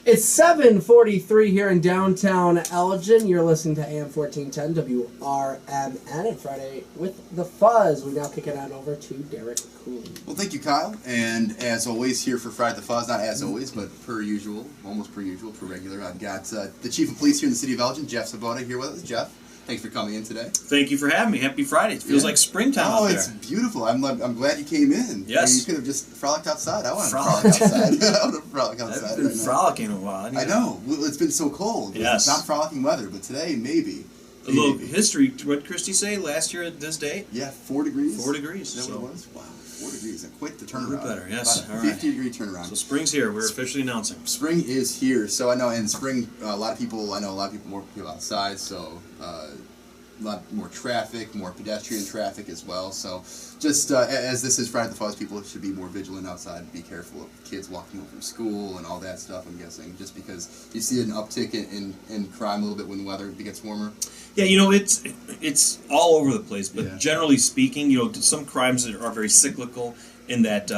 It's 7:43 here in downtown Elgin. You're listening to AM 1410 WRMN and Friday with the Fuzz. We now kick it on over to Derek Cooley. Well, thank you, Kyle. And as always, here for Friday the Fuzz, not as always, but per usual, almost per usual, per regular, I've got the Chief of Police here in the city of Elgin, Jeff Swoboda, here with us. Jeff, thanks for coming in today. Thank you for having me. Happy Friday. It feels like springtime out there. Oh, it's beautiful. I'm glad you came in. Yes. I mean, you could have just frolicked outside. I want to frolic outside. I want to frolic outside. I've been frolicking a while. I know. Well, it's been so cold. Yes. It's not frolicking weather, but today, maybe. A little history. What did Christy say last year at this date? Yeah, 4 degrees. 4 degrees. Is that what it was? Wow, 4 degrees. Quite the turnaround. A little better, yes. About a 50-degree turnaround. So spring's here. We're officially announcing. Spring is here. So I know in spring, a lot of people, more people outside, so a lot more traffic, more pedestrian traffic as well. So just as this is Friday the Fuzz, people should be more vigilant outside, be careful of kids walking home from school and all that stuff, I'm guessing, just because you see an uptick in crime a little bit when the weather gets warmer. Yeah, it's all over the place, but generally speaking, some crimes are very cyclical in that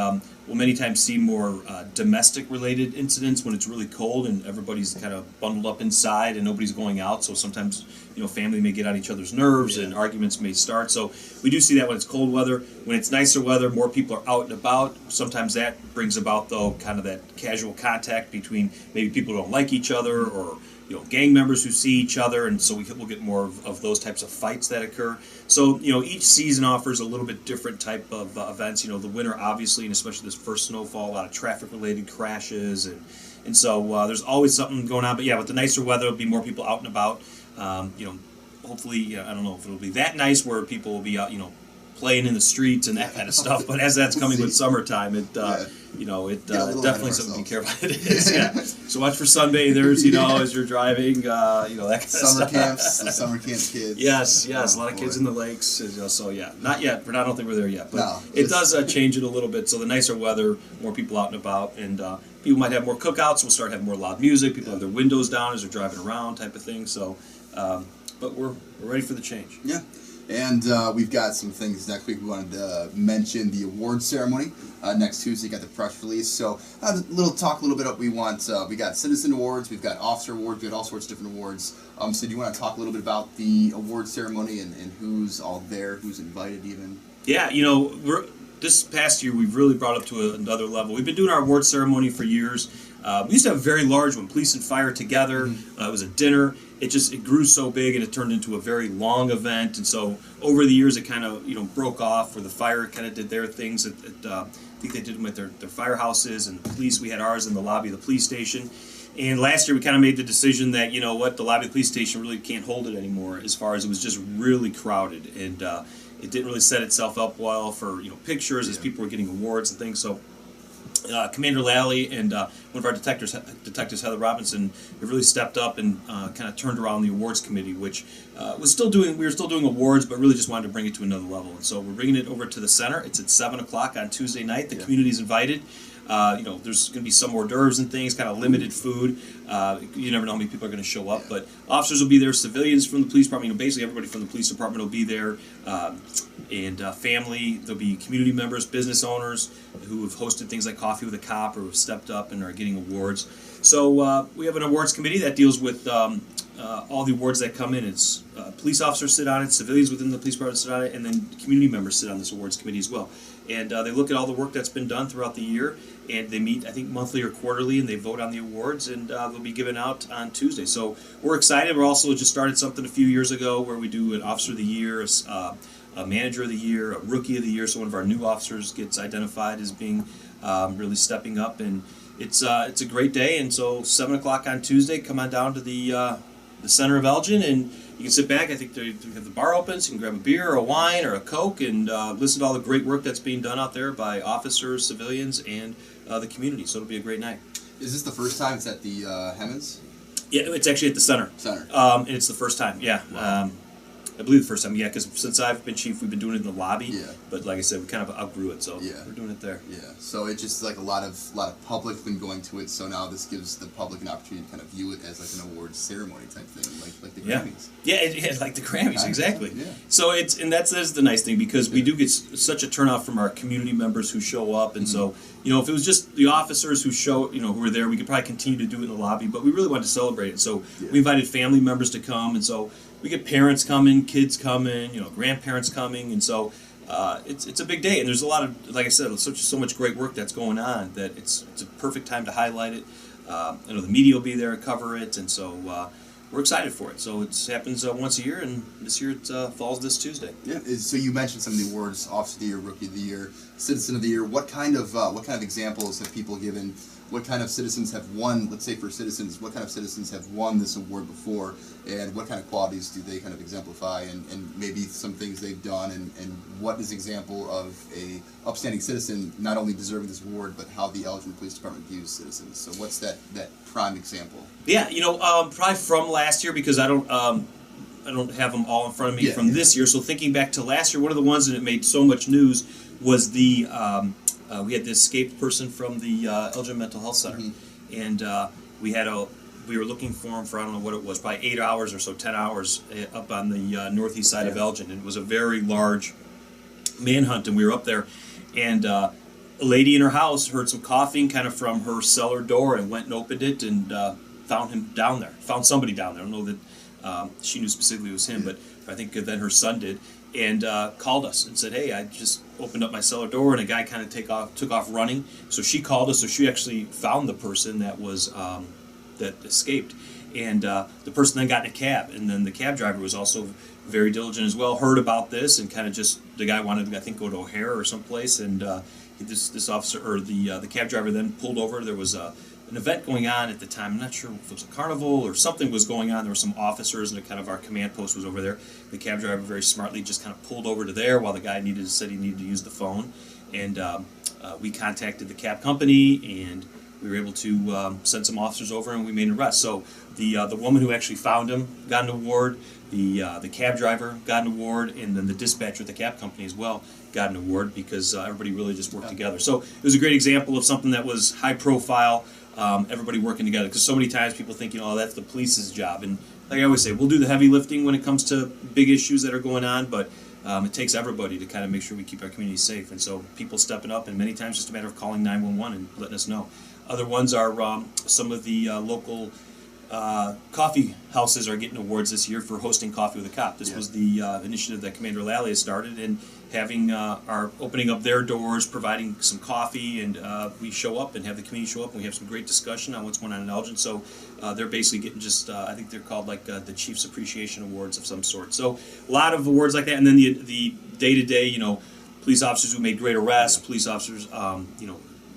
we'll many times see more domestic-related incidents when it's really cold and everybody's kind of bundled up inside and nobody's going out. So sometimes, family may get on each other's nerves and arguments may start. So we do see that when it's cold weather. When it's nicer weather, more people are out and about. Sometimes that brings about, though, kind of that casual contact between maybe people who don't like each other or gang members who see each other, and so we'll get more of those types of fights that occur. So, each season offers a little bit different type of events. The winter, obviously, and especially this first snowfall, a lot of traffic-related crashes, and so there's always something going on. But yeah, with the nicer weather, there'll be more people out and about. Hopefully, I don't know if it'll be that nice where people will be out, playing in the streets and that kind of stuff. But as that's coming with summertime, it definitely something to be careful. It is, yeah. So watch for sunbathers, as you're driving, that kind of summer stuff. camps, the summer camp kids. Yes, a lot of kids in the lakes. So yeah, not yet. I don't think we're there yet, but no, it does change it a little bit. So the nicer weather, more people out and about, and people might have more cookouts. We'll start having more loud music. People have their windows down as they're driving around, type of thing. So, but we're ready for the change. Yeah. And we've got some things next week. We wanted to mention the awards ceremony next Tuesday. Got the press release. So a little bit. We got citizen awards. We've got officer awards. We've got all sorts of different awards. So do you want to talk a little bit about the award ceremony and who's all there, who's invited even? Yeah, this past year we've really brought up to another level. We've been doing our award ceremony for years. We used to have a very large one, police and fire together. It was a dinner. It grew so big and it turned into a very long event. And so over the years it kind of broke off, where the fire kind of did their things. I think they did them at their firehouses, and the police, we had ours in the lobby of the police station. And last year we kind of made the decision that, the lobby of the police station really can't hold it anymore, as far as it was just really crowded. And it didn't really set itself up well for pictures as people were getting awards and things. So Commander Lally and one of our detectives, Heather Robinson, have really stepped up and kind of turned around the awards committee, which we were still doing awards, but really just wanted to bring it to another level. And so we're bringing it over to the center. It's at 7 o'clock on Tuesday night. The community's invited. There's going to be some hors d'oeuvres and things, kind of limited food. You never know how many people are going to show up, but officers will be there, civilians from the police department, basically everybody from the police department will be there, and family. There'll be community members, business owners who have hosted things like Coffee with a Cop or who have stepped up and are getting awards. So we have an awards committee that deals with all the awards that come in. It's police officers sit on it, civilians within the police department sit on it, and then community members sit on this awards committee as well. And they look at all the work that's been done throughout the year, and they meet, I think, monthly or quarterly, and they vote on the awards, and they'll be given out on Tuesday. So we're excited. We're also just started something a few years ago where we do an Officer of the Year, a Manager of the Year, a Rookie of the Year. So one of our new officers gets identified as being really stepping up, and it's a great day. And so 7 o'clock on Tuesday, come on down to the center of Elgin, and you can sit back. I think they have the bar open, so you can grab a beer or a wine or a Coke and listen to all the great work that's being done out there by officers, civilians, and the community. So it'll be a great night. Is this the first time it's at the Hemmons? Yeah, it's actually at the center. Center. And it's the first time, yeah. Wow. I believe the first time, yeah, because since I've been chief, we've been doing it in the lobby. Yeah. But like I said, we kind of outgrew it, so Yeah. we're doing it there. Yeah, so it's just like a lot of public been going to it. So now this gives the public an opportunity to kind of view it as like an awards ceremony type thing, like the Grammys. Yeah, like the Grammys, exactly. Yeah. So that's the nice thing, because we do get such a turnout from our community members who show up, and so if it was just the officers who who were there, we could probably continue to do it in the lobby, but we really wanted to celebrate it. So we invited family members to come, and so we get parents coming, kids coming, grandparents coming, and so it's a big day, and there's a lot of, like I said, so much great work that's going on that it's a perfect time to highlight it. The media will be there to cover it, and so we're excited for it. So it happens once a year, and this year it falls this Tuesday. Yeah. So you mentioned some of the awards: Officer of the Year, Rookie of the Year, Citizen of the Year. What kind of examples have people given? What kind of citizens have won? Let's say for citizens, what kind of citizens have won this award before, and what kind of qualities do they kind of exemplify, and maybe some things they've done, and what is example of a upstanding citizen not only deserving this award, but how the Elgin Police Department views citizens. So what's that prime example? Yeah, probably from last year, because I don't have them all in front of me from this year. So thinking back to last year, one of the ones that made so much news was the we had this escaped person from the Elgin Mental Health Center, and we were looking for him for, I don't know what it was, probably 8 hours or so, 10 hours up on the northeast side of Elgin, and it was a very large manhunt, and we were up there, and a lady in her house heard some coughing kind of from her cellar door and went and opened it and found him down there, found somebody down there. I don't know that she knew specifically it was him, but I think then her son did, and called us and said, hey, I just opened up my cellar door, and a guy kind of took off running. So she called us, so she actually found the person that was that escaped, and the person then got in a cab, and then the cab driver was also very diligent as well, heard about this, and kind of the guy wanted to, I think, go to O'Hare or someplace, and this officer, or the cab driver, then pulled over. There was an event going on at the time. I'm not sure if it was a carnival or something was going on. There were some officers, and kind of our command post was over there. The cab driver very smartly just kind of pulled over to there while the guy said he needed to use the phone, and we contacted the cab company, and we were able to send some officers over, and we made an arrest. So the woman who actually found him got an award. The cab driver got an award, and then the dispatcher at the cab company as well got an award, because everybody really just worked together. So it was a great example of something that was high profile, everybody working together, because so many times people think, that's the police's job, and like I always say, we'll do the heavy lifting when it comes to big issues that are going on, but it takes everybody to kind of make sure we keep our community safe, and so people stepping up, and many times just a matter of calling 911 and letting us know. Other ones are some of the local coffee houses are getting awards this year for hosting Coffee with a Cop. This was the initiative that Commander Lally has started, and having our opening up their doors, providing some coffee, and we show up and have the community show up, and we have some great discussion on what's going on in Elgin. So they're basically getting just, I think they're called like the Chief's Appreciation Awards of some sort. So a lot of awards like that, and then the day-to-day, police officers who made great arrests, police officers,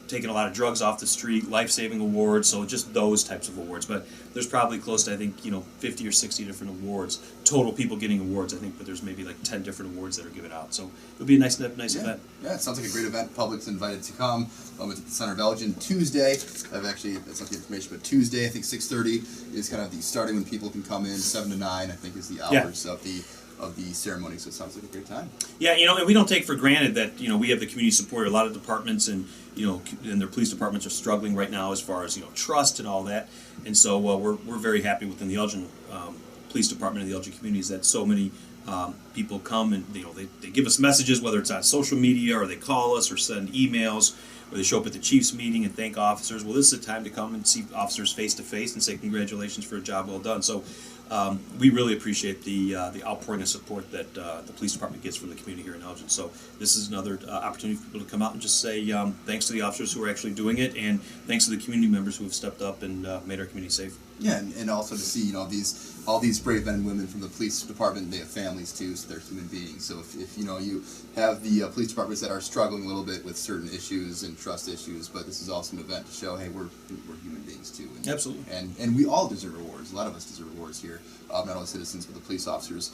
taking a lot of drugs off the street, life-saving awards, so just those types of awards. But there's probably close to, I think, 50 or 60 different awards, total people getting awards, I think, but there's maybe like 10 different awards that are given out. So it'll be a nice event. Yeah, it sounds like a great event. Public's invited to come. It's at the Center of Elgin Tuesday. That's not the information, but Tuesday, I think 6:30 is kind of the starting when people can come in. 7 to 9, I think, is the hours of the ceremony, so it sounds like a great time. Yeah, and we don't take for granted that, we have the community support. A lot of departments and their police departments are struggling right now as far as, trust and all that. And so we're very happy within the Elgin Police Department and the Elgin communities that so many people come and, they give us messages, whether it's on social media or they call us or send emails, or they show up at the chief's meeting and thank officers. Well, this is a time to come and see officers face to face and say congratulations for a job well done. So we really appreciate the outpouring of support that the police department gets from the community here in Elgin. So this is another opportunity for people to come out and just say thanks to the officers who are actually doing it, and thanks to the community members who have stepped up and made our community safe. Yeah, and also to see all these brave men and women from the police department. They have families too, so they're human beings. So if you have the police departments that are struggling a little bit with certain issues and trust issues, but this is also an event to show, hey, we're human beings too. And, absolutely. And we all deserve awards. A lot of us deserve awards here, not only citizens but the police officers.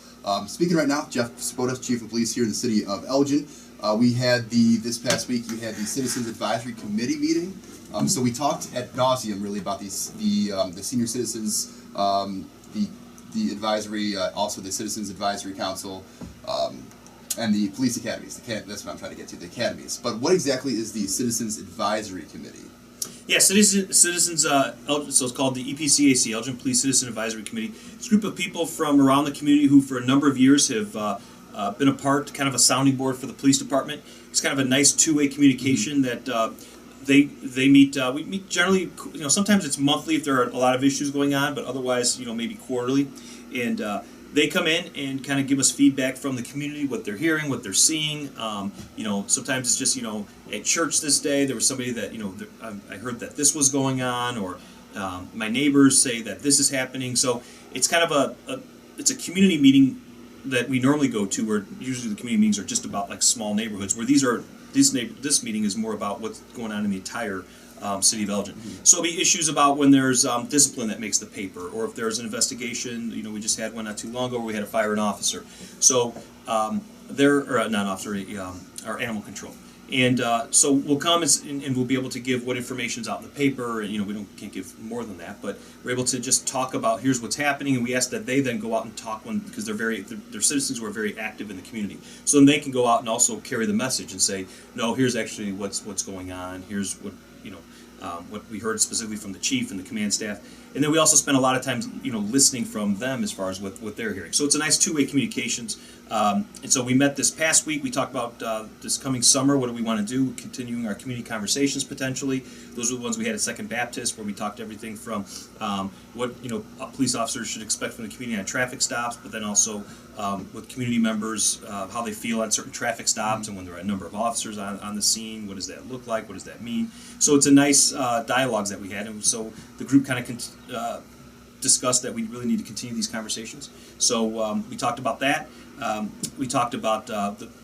Speaking right now, Jeff Swoboda, Chief of Police here in the city of Elgin. We had this past week. You had the Citizens Advisory Committee meeting. So we talked ad nauseum really about the senior citizens, the the advisory, also the Citizens Advisory Council, and the police academies. That's what I'm trying to get to, the academies. But what exactly is the Citizens Advisory Committee? Yeah, citizens. So it's called the EPCAC, Elgin Police Citizen Advisory Committee. It's a group of people from around the community who, for a number of years, have been a part, kind of a sounding board for the police department. It's kind of a nice two-way communication that they meet. We meet generally. Sometimes it's monthly if there are a lot of issues going on, but otherwise, maybe quarterly. And they come in and kind of give us feedback from the community, what they're hearing, what they're seeing. Sometimes it's just, at church this day, there was somebody that, I heard that this was going on, or my neighbors say that this is happening. So it's kind of it's a community meeting that we normally go to, where usually the community meetings are just about like small neighborhoods, where this meeting is more about what's going on in the entire city of Elgin. Mm-hmm. So it'll be issues about when there's discipline that makes the paper, or if there's an investigation. We just had one not too long ago where we had to fire an officer. So not an officer, our animal control. And so we'll come and we'll be able to give what information's out in the paper. And, we can't give more than that, but we're able to just talk about here's what's happening, and we ask that they then go out and talk because they're citizens who are very active in the community. So then they can go out and also carry the message and say, no, here's actually what's going on. Here's what we heard specifically from the chief and the command staff. And then we also spend a lot of time, listening from them as far as what they're hearing. So it's a nice two-way communications. And so we met this past week. We talked about this coming summer, what do we want to do, continuing our community conversations potentially. Those are the ones we had at Second Baptist, where we talked everything from what police officers should expect from the community on traffic stops, but then also with community members, how they feel on certain traffic stops, and when there are a number of officers on the scene, what does that look like, what does that mean? So it's a nice dialogues that we had, and so the group kind of discussed that we really need to continue these conversations. So we talked about that. We talked about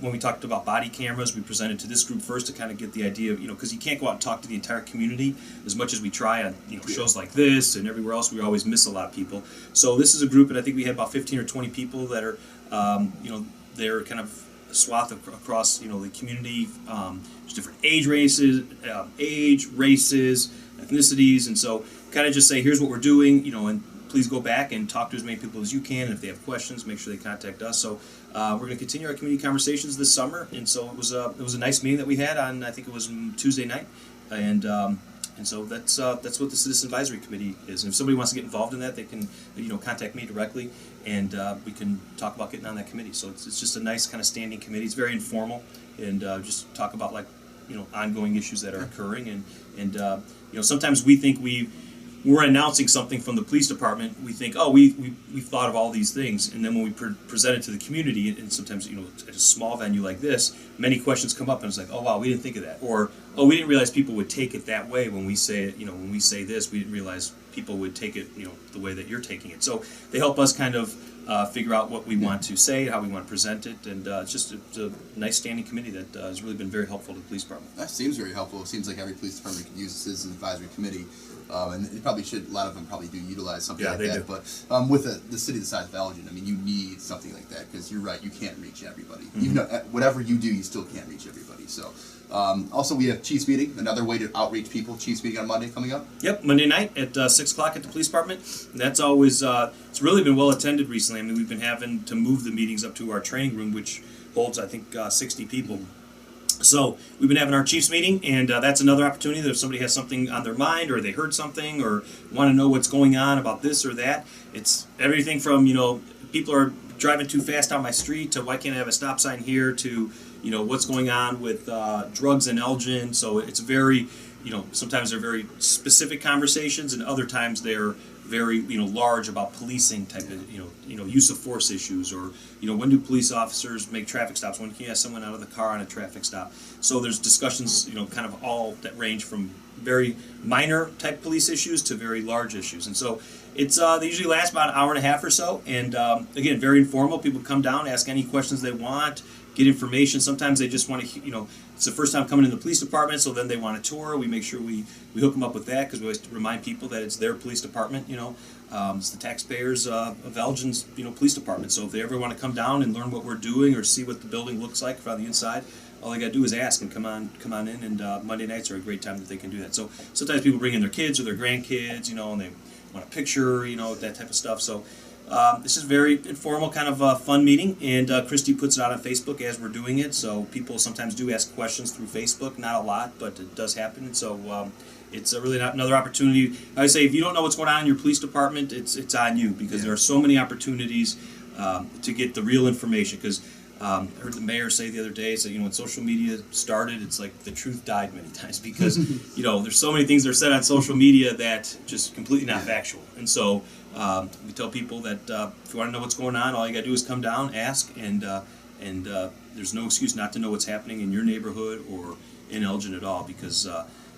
when we talked about body cameras, we presented to this group first to kind of get the idea of, because you can't go out and talk to the entire community as much as we try on shows like this and everywhere else. We always miss a lot of people. So this is a group, and I think we had about 15 or 20 people that are, they're kind of a swath across, the community. There's different races, ethnicities, and so kind of just say, here's what we're doing, and please go back and talk to as many people as you can. And if they have questions, make sure they contact us. So we're going to continue our community conversations this summer. And so it was a nice meeting that we had on, I think it was Tuesday night. And so that's what the Citizen Advisory Committee is. And if somebody wants to get involved in that, they can contact me directly, and we can talk about getting on that committee. So it's just a nice kind of standing committee. It's very informal, and just talk about ongoing issues that are occurring. And sometimes we think we're announcing something from the police department, we think, we've thought of all these things, and then when we present it to the community, and sometimes at a small venue like this, many questions come up, and it's like, oh wow, we didn't think of that, or we didn't realize people would take it that way when we say it. When we say this, we didn't realize people would take it the way that you're taking it. So they help us kind of figure out what we want to say, how we want to present it, and it's a nice standing committee that has really been very helpful to the police department. That seems very helpful. It seems like every police department could use a Citizen Advisory Committee. And they probably should. A lot of them probably do utilize something like that. Do. But with the city the size of Elgin, you need something like that, because you're right. You can't reach everybody. Mm-hmm. Even whatever you do, you still can't reach everybody. So, also we have Chiefs meeting, another way to outreach people. Chiefs meeting on Monday coming up. Yep, Monday night at 6 o'clock at the police department. And that's always it's really been well attended recently. We've been having to move the meetings up to our training room, which holds 60 people. So we've been having our Chiefs meeting, and that's another opportunity that if somebody has something on their mind, or they heard something, or want to know what's going on about this or that. It's everything from, people are driving too fast on my street, to why can't I have a stop sign here, to, what's going on with drugs in Elgin. So it's very, sometimes they're very specific conversations, and other times they're very large about policing type of use of force issues, or when do police officers make traffic stops, when can you have someone out of the car on a traffic stop. So there's discussions kind of all that range from very minor type police issues to very large issues. And so it's they usually last about an hour and a half or so, and again, very informal. People come down, ask any questions they want, get information. Sometimes they just want to, it's the first time coming in the police department, so then they want a tour. We make sure we hook them up with that, because we always remind people that it's their police department. It's the taxpayers of Elgin's police department. So if they ever want to come down and learn what we're doing, or see what the building looks like from the inside, all they got to do is ask and come on in. And Monday nights are a great time that they can do that. So sometimes people bring in their kids or their grandkids, and they want a picture, that type of stuff. So this is a very informal, kind of fun meeting, and Christy puts it out on Facebook as we're doing it, so people sometimes do ask questions through Facebook, not a lot, but it does happen, and so it's really another opportunity. I would say if you don't know what's going on in your police department, it's on you, because there are so many opportunities to get the real information, because I heard the mayor say the other day, so when social media started, it's like the truth died many times, because there's so many things that are said on social media that just completely not factual, and so we tell people that if you want to know what's going on, all you got to do is come down, ask, and there's no excuse not to know what's happening in your neighborhood or in Elgin at all, because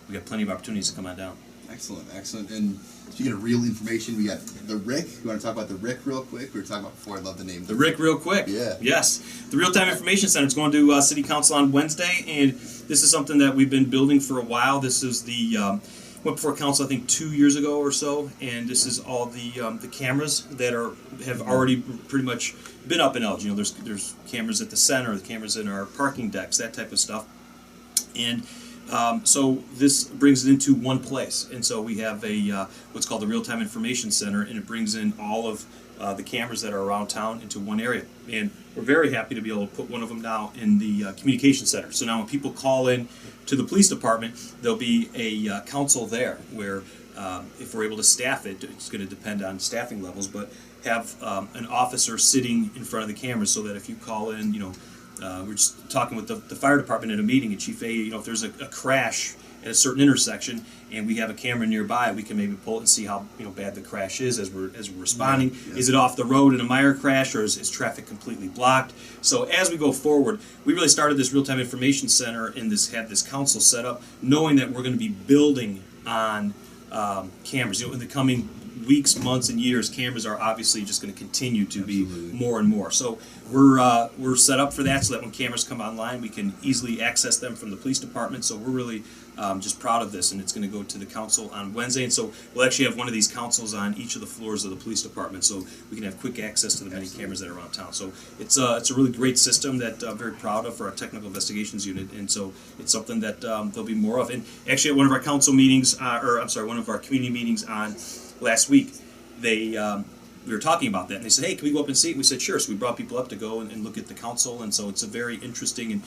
we got plenty of opportunities to come on down. Excellent, excellent. And speaking of real information, we got the RIC. You want to talk about the RIC real quick? We were talking about before. I love the name. The RIC real quick. Yeah. Yes. The Real-Time Information Center is going to City Council on Wednesday, and this is something that we've been building for a while. This is the went before council I think 2 years ago or so, and this is all the cameras that have already pretty much been up in Elgin. There's cameras at the center, the cameras in our parking decks, that type of stuff, and so this brings it into one place, and so we have a what's called the Real-Time Information Center, and it brings in all of the cameras that are around town into one area, and we're very happy to be able to put one of them now in the communication center. So now when people call in to the police department, there'll be a council there where if we're able to staff it, it's going to depend on staffing levels, but have an officer sitting in front of the cameras so that if you call in, we're just talking with the fire department at a meeting, and Chief A, if there's a crash at a certain intersection and we have a camera nearby, we can maybe pull it and see how bad the crash is as we're responding. Yeah. Is it off the road in a minor crash, or is traffic completely blocked? So as we go forward, we really started this Real-Time Information Center and had this council set up, knowing that we're going to be building on cameras. In the coming weeks, months, and years, cameras are obviously just going to continue to be more and more. So we're set up for that, so that when cameras come online, we can easily access them from the police department. So we're really just proud of this, and it's going to go to the council on Wednesday. And so we'll actually have one of these councils on each of the floors of the police department, so we can have quick access to the many cameras that are around town. So it's a really great system that I'm very proud of for our technical investigations unit, and so it's something that there'll be more of. And actually, at one of our council meetings, one of our community meetings on last week, we were talking about that, and they said, "Hey, can we go up and see it?" We said, "Sure." So we brought people up to go and look at the council, and so it's a very interesting and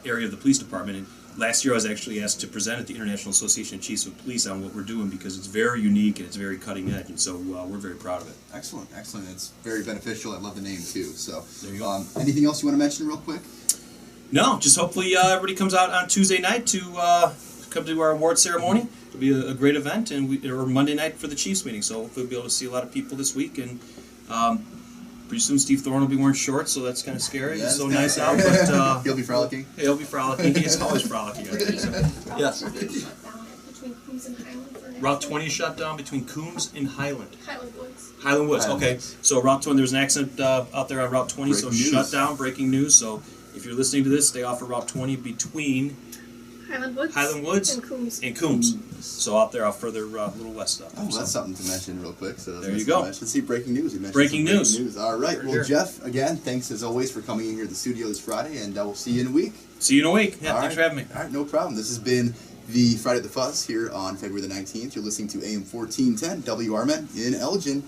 area of the police department. And last year, I was actually asked to present at the International Association of Chiefs of Police on what we're doing, because it's very unique and it's very cutting edge, and so we're very proud of it. Excellent, excellent. It's very beneficial. I love the name too. So there you go. Anything else you want to mention real quick? No, just hopefully everybody comes out on Tuesday night to come to our award ceremony. It'll be a great event, and or Monday night for the Chiefs meeting. So hopefully we'll be able to see a lot of people this week, and pretty soon Steve Thorne will be wearing shorts, so that's kind of scary. It's so nice out, but he'll be frolicking. He'll be frolicking. He's always frolicking. Yes. Route 20 is shut down between Coombs and Highland. Highland Woods. Okay. So Route 20. There's an accident out there on Route 20, so shut down. Breaking news. So if you're listening to this, stay off of Route 20 between Highland Woods and Coombs. So out there, out further, a little west up. Oh, that's something to mention real quick. So there you go. Let's see, breaking news. You mentioned breaking news. All right. Well, Jeff, again, thanks as always for coming in here to the studio this Friday, and we'll see you in a week. See you in a week. Yeah, thanks for having me. All right, no problem. This has been the Friday at the Fuzz here on February the 19th. You're listening to AM 1410 WRMN in Elgin.